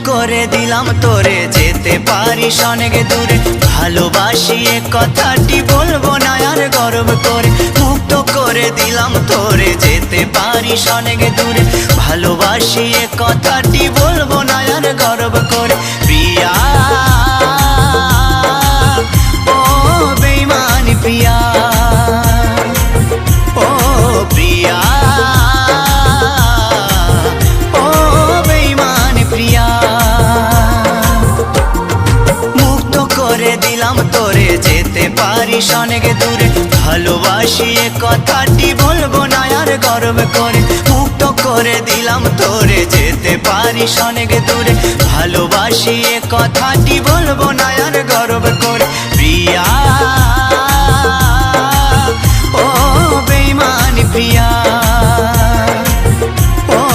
করে দিলাম তোরে যেতে পারিস অনেক দূরে, ভালোবাসি এ কথাটি বলবো না আর গর্ব করে। মুক্ত করে দিলাম তোরে যেতে পারিস অনেক দূরে, ভালোবাসি এ কথাটি বলবো না আর গর্ব করে। প্রিয়া ও বেঈমান প্রিয়া, ও প্রিয়া ও বেঈমান প্রিয়া, মুক্ত করে দিলাম তোরে যেতে পারিস অনেক দূরে, ভালোবাসি এ কথাটি বলবো না আর গর্ব করে। মুক্ত করে দিলাম তোরে যেতে পারিস অনেক দূরে, ভালোবাসি এ কথাটি বলবো না